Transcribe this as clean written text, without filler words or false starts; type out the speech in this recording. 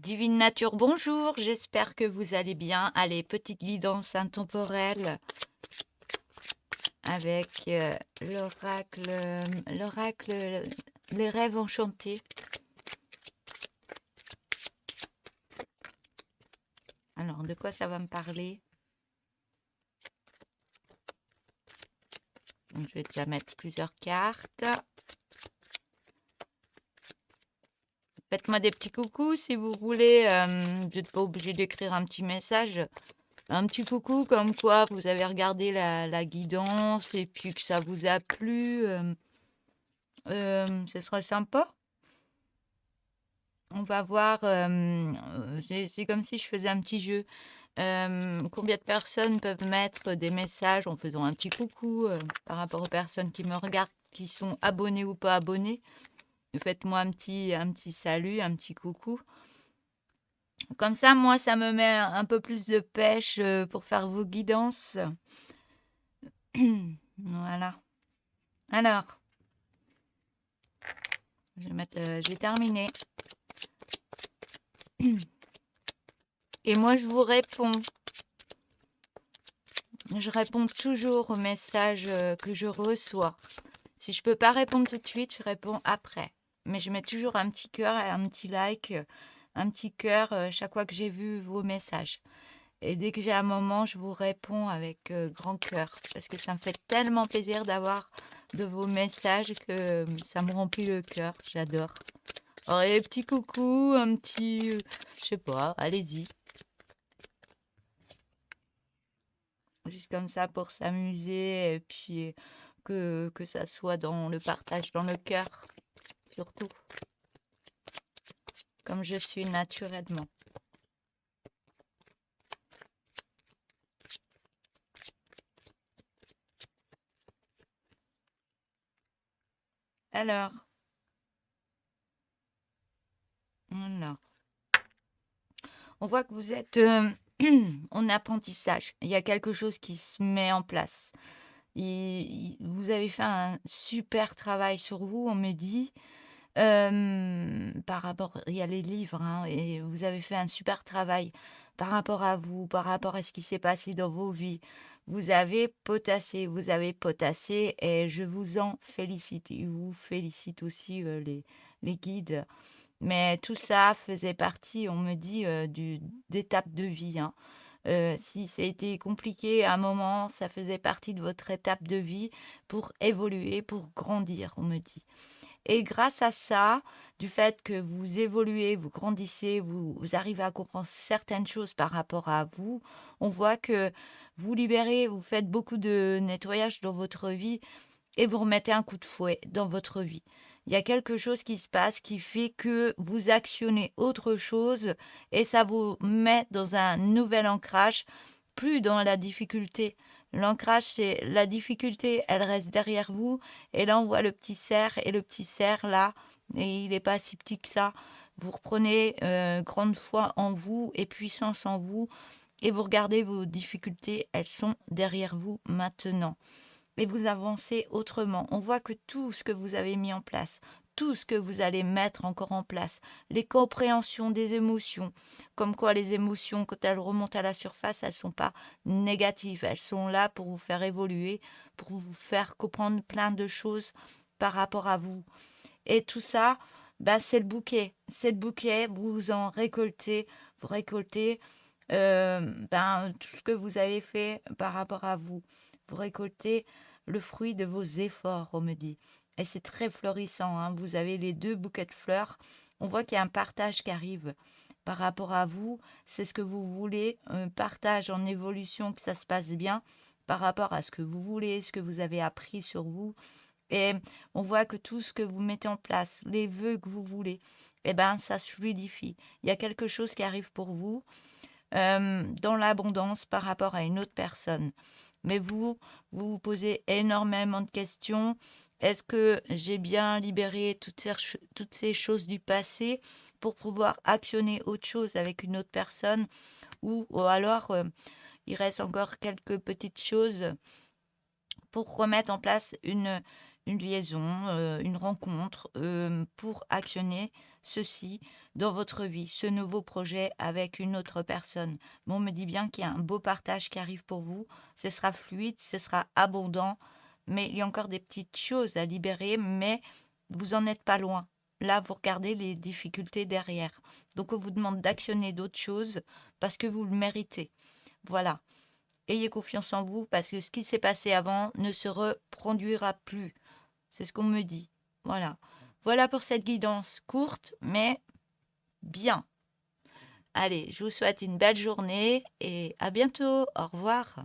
Divine Nature, bonjour, j'espère que vous allez bien. Allez, petite guidance intemporelle avec l'oracle, les rêves enchantés. Alors, de quoi ça va me parler? Donc, je vais déjà mettre plusieurs cartes. Faites-moi des petits coucous si vous voulez. Vous n'êtes pas obligé d'écrire un petit message. Un petit coucou comme quoi vous avez regardé la guidance et puis que ça vous a plu. Ce serait sympa. On va voir, c'est comme si je faisais un petit jeu. Combien de personnes peuvent mettre des messages en faisant un petit coucou par rapport aux personnes qui me regardent, qui sont abonnées ou pas abonnées. Faites-moi un petit salut, un petit coucou. Comme ça, moi, ça me met un peu plus de pêche pour faire vos guidances. Voilà. Alors, j'ai terminé. Et moi, je vous réponds. Je réponds toujours aux messages que je reçois. Si je peux pas répondre tout de suite, je réponds après. Mais je mets toujours un petit cœur et un petit like, un petit cœur chaque fois que j'ai vu vos messages. Et dès que j'ai un moment, je vous réponds avec grand cœur. Parce que ça me fait tellement plaisir d'avoir de vos messages que ça me remplit le cœur. J'adore. Alors, les petits coucous, un petit... je sais pas, allez-y. Juste comme ça pour s'amuser et puis que ça soit dans le partage, dans le cœur, surtout, comme je suis naturellement. Alors, voilà. On voit que vous êtes en apprentissage. Il y a quelque chose qui se met en place. Vous avez fait un super travail sur vous, on me dit. Par rapport, il y a les livres, hein, et vous avez fait un super travail par rapport à vous, par rapport à ce qui s'est passé dans vos vies. Vous avez potassé et je vous en félicite. Je vous félicite aussi les guides. Mais tout ça faisait partie, on me dit, d'étapes de vie, hein. Si ça a été compliqué à un moment, ça faisait partie de votre étape de vie pour évoluer, pour grandir, on me dit. Et grâce à ça, du fait que vous évoluez, vous grandissez, vous arrivez à comprendre certaines choses par rapport à vous, on voit que vous libérez, vous faites beaucoup de nettoyage dans votre vie et vous remettez un coup de fouet dans votre vie. Il y a quelque chose qui se passe qui fait que vous actionnez autre chose et ça vous met dans un nouvel ancrage, plus dans la difficulté. L'ancrage, c'est la difficulté, elle reste derrière vous. Et là, on voit le petit cerf et le petit cerf là, et il n'est pas si petit que ça. Vous reprenez grande foi en vous et puissance en vous et vous regardez vos difficultés, elles sont derrière vous maintenant et vous avancez autrement. On voit que tout ce que vous avez mis en place, tout ce que vous allez mettre encore en place, les compréhensions des émotions, comme quoi les émotions, quand elles remontent à la surface, elles ne sont pas négatives, elles sont là pour vous faire évoluer, pour vous faire comprendre plein de choses par rapport à vous. Et tout ça, bah, c'est le bouquet. C'est le bouquet, vous en récoltez, vous récoltez tout ce que vous avez fait par rapport à vous. Vous récoltez le fruit de vos efforts, on me dit. Et c'est très florissant, hein. Vous avez les deux bouquets de fleurs. On voit qu'il y a un partage qui arrive par rapport à vous. C'est ce que vous voulez, un partage en évolution, que ça se passe bien par rapport à ce que vous voulez, ce que vous avez appris sur vous. Et on voit que tout ce que vous mettez en place, les vœux que vous voulez, eh ben, ça se fluidifie. Il y a quelque chose qui arrive pour vous dans l'abondance par rapport à une autre personne. Mais vous vous posez énormément de questions. Est-ce que j'ai bien libéré toutes ces choses du passé pour pouvoir actionner autre chose avec une autre personne ou alors il reste encore quelques petites choses pour remettre en place une liaison, une rencontre, pour actionner ceci dans votre vie, ce nouveau projet avec une autre personne. Mais on me dit bien qu'il y a un beau partage qui arrive pour vous. Ce sera fluide, ce sera abondant, mais il y a encore des petites choses à libérer, mais vous en êtes pas loin. Là, vous regardez les difficultés derrière. Donc, on vous demande d'actionner d'autres choses parce que vous le méritez. Voilà. Ayez confiance en vous parce que ce qui s'est passé avant ne se reproduira plus. C'est ce qu'on me dit. Voilà. Voilà pour cette guidance courte, mais bien. Allez, je vous souhaite une belle journée et à bientôt. Au revoir.